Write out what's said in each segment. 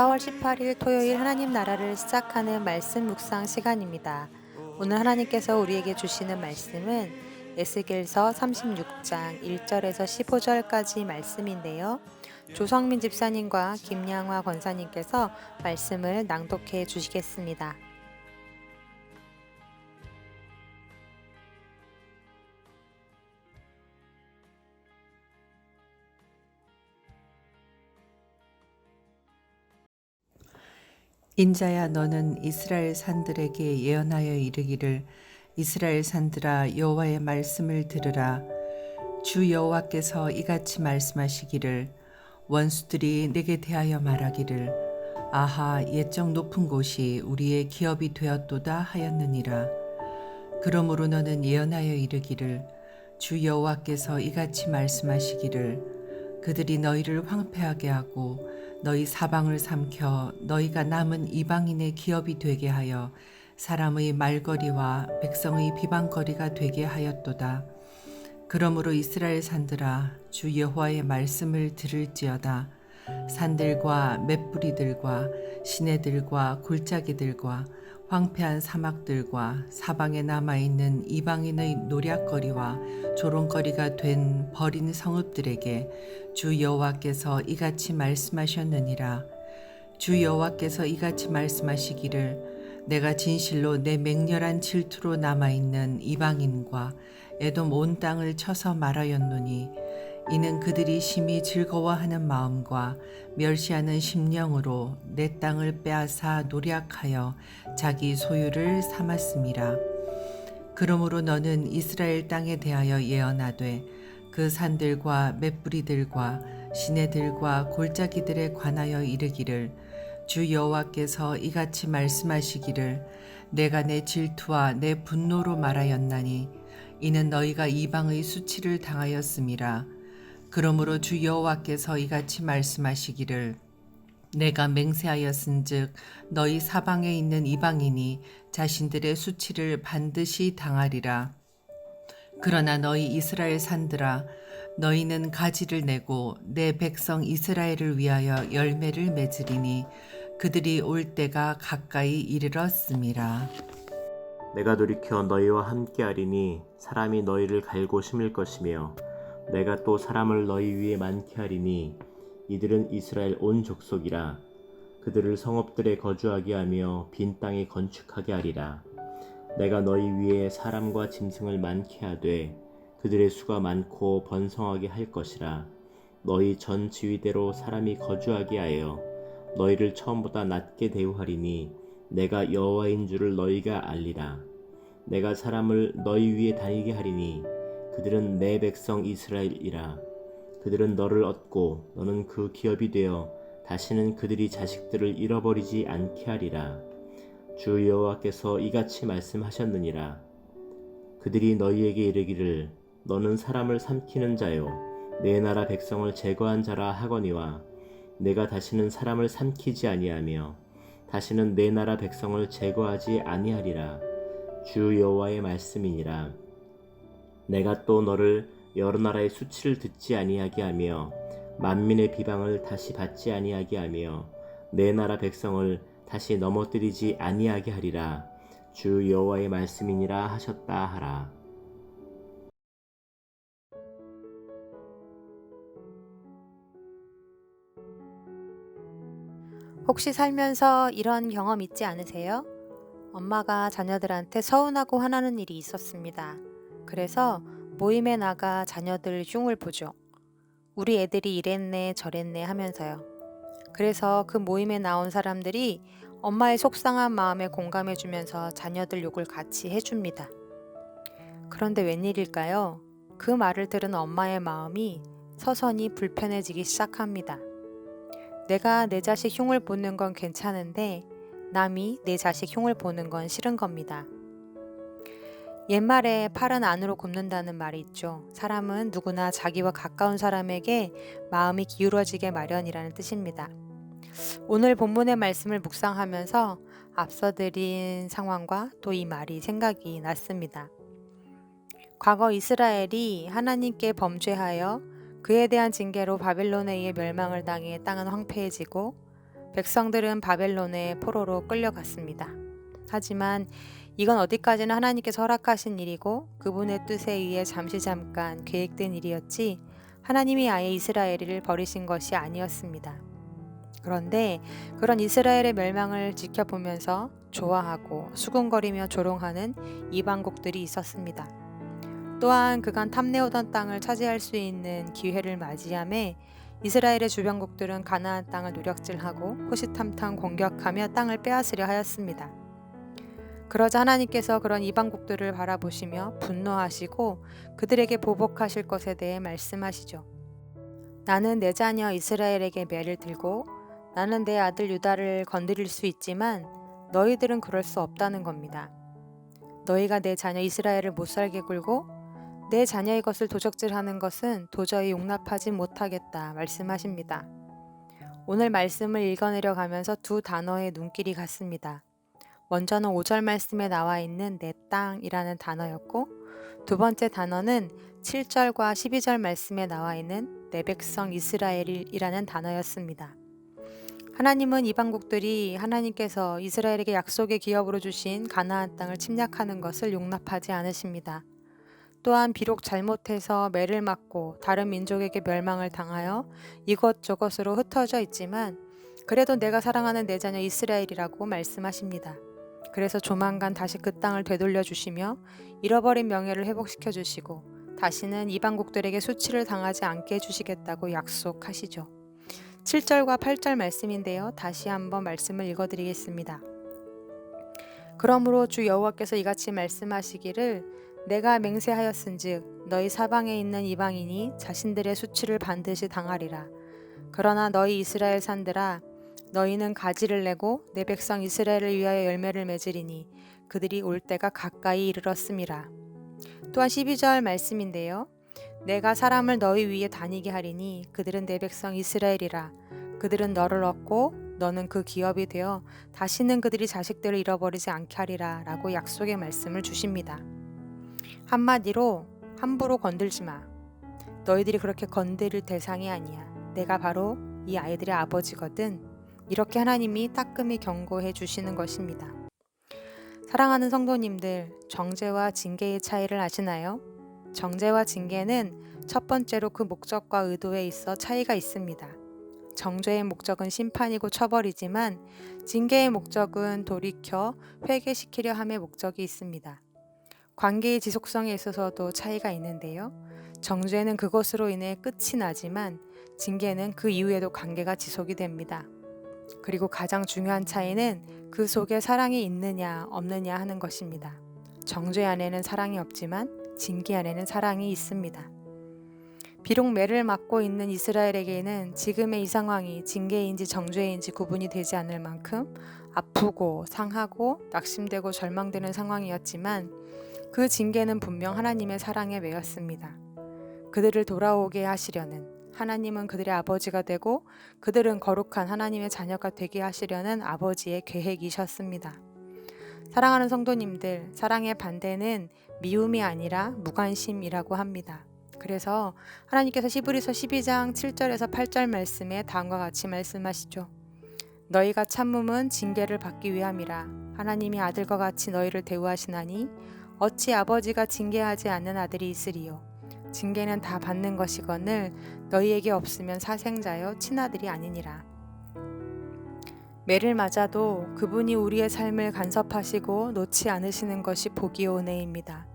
4월 18일 토요일 하나님 나라를 시작하는 말씀 묵상 시간입니다. 오늘 하나님께서 우리에게 주시는 말씀은 에스겔서 36장 1절에서 15절까지 말씀인데요. 조성민 집사님과 김양화 권사님께서 말씀을 낭독해 주시겠습니다. 인자야, 너는 이스라엘 산들에게 예언하여 이르기를, 이스라엘 산들아, 여호와의 말씀을 들으라. 주 여호와께서 이같이 말씀하시기를, 원수들이 내게 대하여 말하기를, 아하, 옛적 높은 곳이 우리의 기업이 되었도다 하였느니라. 그러므로 너는 예언하여 이르기를, 주 여호와께서 이같이 말씀하시기를, 그들이 너희를 황폐하게 하고 너희 사방을 삼켜 너희가 남은 이방인의 기업이 되게 하여 사람의 말거리와 백성의 비방거리가 되게 하였도다. 그러므로 이스라엘 산들아, 주 여호와의 말씀을 들을지어다. 산들과 맷뿌리들과 시내들과 골짜기들과 황폐한 사막들과 사방에 남아있는 이방인의 노략거리와 조롱거리가 된 버린 성읍들에게 주 여호와께서 이같이 말씀하셨느니라. 주 여호와께서 이같이 말씀하시기를, 내가 진실로 내 맹렬한 질투로 남아있는 이방인과 에돔 온 땅을 쳐서 말하였노니, 이는 그들이 심히 즐거워하는 마음과 멸시하는 심령으로 내 땅을 빼앗아 노략하여 자기 소유를 삼았음이라. 그러므로 너는 이스라엘 땅에 대하여 예언하되, 그 산들과 맷뿌리들과 시내들과 골짜기들에 관하여 이르기를, 주 여호와께서 이같이 말씀하시기를, 내가 내 질투와 내 분노로 말하였나니 이는 너희가 이방의 수치를 당하였음이라. 그러므로 주 여호와께서 이같이 말씀하시기를, 내가 맹세하였은즉 너희 사방에 있는 이방인이 자신들의 수치를 반드시 당하리라. 그러나 너희 이스라엘 산들아, 너희는 가지를 내고 내 백성 이스라엘을 위하여 열매를 맺으리니 그들이 올 때가 가까이 이르렀음이라. 내가 돌이켜 너희와 함께하리니 사람이 너희를 갈고 심을 것이며, 내가 또 사람을 너희 위에 많게 하리니 이들은 이스라엘 온 족속이라. 그들을 성읍들에 거주하게 하며 빈 땅에 건축하게 하리라. 내가 너희 위에 사람과 짐승을 많게 하되 그들의 수가 많고 번성하게 할 것이라. 너희 전 지위대로 사람이 거주하게 하여 너희를 처음보다 낮게 대우하리니 내가 여호와인 줄을 너희가 알리라. 내가 사람을 너희 위에 다니게 하리니 그들은 내 백성 이스라엘이라. 그들은 너를 얻고 너는 그 기업이 되어 다시는 그들이 자식들을 잃어버리지 않게 하리라. 주 여호와께서 이같이 말씀하셨느니라. 그들이 너희에게 이르기를, 너는 사람을 삼키는 자요 내 나라 백성을 제거한 자라 하거니와, 내가 다시는 사람을 삼키지 아니하며 다시는 내 나라 백성을 제거하지 아니하리라. 주 여호와의 말씀이니라. 내가 또 너를 여러 나라의 수치를 듣지 아니하게 하며 만민의 비방을 다시 받지 아니하게 하며 내 나라 백성을 다시 넘어뜨리지 아니하게 하리라. 주 여호와의 말씀이니라 하셨다 하라. 혹시 살면서 이런 경험 있지 않으세요? 엄마가 자녀들한테 서운하고 화나는 일이 있었습니다. 그래서 모임에 나가 자녀들 흉을 보죠. 우리 애들이 이랬네 저랬네 하면서요. 그래서 그 모임에 나온 사람들이 엄마의 속상한 마음에 공감해주면서 자녀들 욕을 같이 해줍니다. 그런데 웬일일까요? 그 말을 들은 엄마의 마음이 서서히 불편해지기 시작합니다. 내가 내 자식 흉을 보는 건 괜찮은데 남이 내 자식 흉을 보는 건 싫은 겁니다. 옛말에 팔은 안으로 굽는다는 말이 있죠. 사람은 누구나 자기와 가까운 사람에게 마음이 기울어지게 마련이라는 뜻입니다. 오늘 본문의 말씀을 묵상하면서 앞서 드린 상황과 또 이 말이 생각이 났습니다. 과거 이스라엘이 하나님께 범죄하여 그에 대한 징계로 바벨론에 의해 멸망을 당해 땅은 황폐해지고 백성들은 바벨론의 포로로 끌려갔습니다. 하지만 이건 어디까지나 하나님께서 허락하신 일이고 그분의 뜻에 의해 잠깐 계획된 일이었지 하나님이 아예 이스라엘을 버리신 것이 아니었습니다. 그런데 그런 이스라엘의 멸망을 지켜보면서 좋아하고 수군거리며 조롱하는 이방국들이 있었습니다. 또한 그간 탐내오던 땅을 차지할 수 있는 기회를 맞이함에 이스라엘의 주변국들은 가나안 땅을 노력질하고 호시탐탐 공격하며 땅을 빼앗으려 하였습니다. 그러자 하나님께서 그런 이방국들을 바라보시며 분노하시고 그들에게 보복하실 것에 대해 말씀하시죠. 나는 내 자녀 이스라엘에게 매를 들고 나는 내 아들 유다를 건드릴 수 있지만 너희들은 그럴 수 없다는 겁니다. 너희가 내 자녀 이스라엘을 못살게 굴고 내 자녀의 것을 도적질하는 것은 도저히 용납하지 못하겠다 말씀하십니다. 오늘 말씀을 읽어내려 가면서 두 단어의 눈길이 갔습니다. 먼저는 5절 말씀에 나와 있는 내 땅이라는 단어였고 두 번째 단어는 7절과 12절 말씀에 나와 있는 내 백성 이스라엘이라는 단어였습니다. 하나님은 이방국들이 하나님께서 이스라엘에게 약속의 기업으로 주신 가나안 땅을 침략하는 것을 용납하지 않으십니다. 또한 비록 잘못해서 매를 맞고 다른 민족에게 멸망을 당하여 이것저것으로 흩어져 있지만 그래도 내가 사랑하는 내 자녀 이스라엘이라고 말씀하십니다. 그래서 조만간 다시 그 땅을 되돌려 주시며 잃어버린 명예를 회복시켜 주시고 다시는 이방국들에게 수치를 당하지 않게 해주시겠다고 약속하시죠. 7절과 8절 말씀인데요. 다시 한번 말씀을 읽어드리겠습니다. 그러므로 주 여호와께서 이같이 말씀하시기를 내가 맹세하였은즉 너희 사방에 있는 이방인이 자신들의 수치를 반드시 당하리라. 그러나 너희 이스라엘 산들아 너희는 가지를 내고 내 백성 이스라엘을 위하여 열매를 맺으리니 그들이 올 때가 가까이 이르렀음이라. 또한 12절 말씀인데요. 내가 사람을 너희 위에 다니게 하리니 그들은 내 백성 이스라엘이라. 그들은 너를 얻고 너는 그 기업이 되어 다시는 그들이 자식들을 잃어버리지 않게 하리라 라고 약속의 말씀을 주십니다. 한마디로 함부로 건들지 마. 너희들이 그렇게 건드릴 대상이 아니야. 내가 바로 이 아이들의 아버지거든. 이렇게 하나님이 따끔히 경고해 주시는 것입니다. 사랑하는 성도님들, 정죄와 징계의 차이를 아시나요? 정죄와 징계는 첫 번째로 그 목적과 의도에 있어 차이가 있습니다. 정죄의 목적은 심판이고 처벌이지만 징계의 목적은 돌이켜 회개시키려 함의 목적이 있습니다. 관계의 지속성에 있어서도 차이가 있는데요. 정죄는 그것으로 인해 끝이 나지만 징계는 그 이후에도 관계가 지속이 됩니다. 그리고 가장 중요한 차이는 그 속에 사랑이 있느냐 없느냐 하는 것입니다. 정죄 안에는 사랑이 없지만 징계 안에는 사랑이 있습니다. 비록 매를 맞고 있는 이스라엘에게는 지금의 이 상황이 징계인지 정죄인지 구분이 되지 않을 만큼 아프고 상하고 낙심되고 절망되는 상황이었지만 그 징계는 분명 하나님의 사랑에 매였습니다. 그들을 돌아오게 하시려는 하나님은 그들의 아버지가 되고 그들은 거룩한 하나님의 자녀가 되게 하시려는 아버지의 계획이셨습니다. 사랑하는 성도님들, 사랑의 반대는 미움이 아니라 무관심이라고 합니다. 그래서 하나님께서 히브리서 12장 7절에서 8절 말씀에 다음과 같이 말씀하시죠. 너희가 참음은 징계를 받기 위함이라. 하나님이 아들과 같이 너희를 대우하시나니 어찌 아버지가 징계하지 않는 아들이 있으리요. 징계는 다 받는 것이거늘 너희에게 없으면 사생자여 친아들이 아니니라. 매를 맞아도 그분이 우리의 삶을 간섭하시고 놓지 않으시는 것이 복이요 은혜입니다.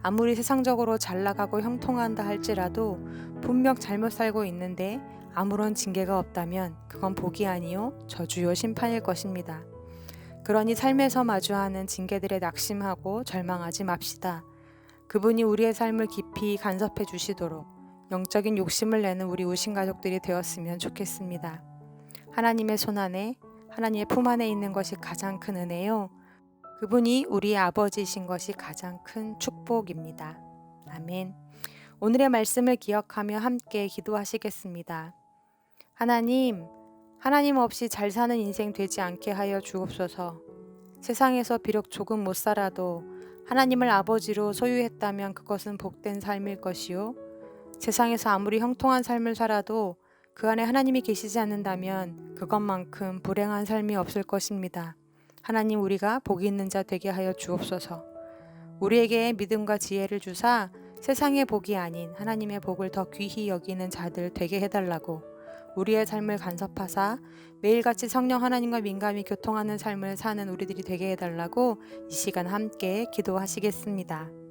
아무리 세상적으로 잘 나가고 형통한다 할지라도 분명 잘못 살고 있는데 아무런 징계가 없다면 그건 복이 아니요 저주요 심판일 것입니다. 그러니 삶에서 마주하는 징계들에 낙심하고 절망하지 맙시다. 그분이 우리의 삶을 깊이 간섭해 주시도록 영적인 욕심을 내는 우리 우신 가족들이 되었으면 좋겠습니다. 하나님의 손 안에 하나님의 품 안에 있는 것이 가장 큰 은혜요. 그분이 우리의 아버지이신 것이 가장 큰 축복입니다. 아멘. 오늘의 말씀을 기억하며 함께 기도하시겠습니다. 하나님 없이 잘 사는 인생 되지 않게 하여 주옵소서. 세상에서 비록 조금 못 살아도 하나님을 아버지로 소유했다면 그것은 복된 삶일 것이요. 세상에서 아무리 형통한 삶을 살아도 그 안에 하나님이 계시지 않는다면 그것만큼 불행한 삶이 없을 것입니다. 하나님, 우리가 복이 있는 자 되게 하여 주옵소서. 우리에게 믿음과 지혜를 주사 세상의 복이 아닌 하나님의 복을 더 귀히 여기는 자들 되게 해달라고, 우리의 삶을 간섭하사 매일같이 성령 하나님과 민감히 교통하는 삶을 사는 우리들이 되게 해달라고 이 시간 함께 기도하시겠습니다.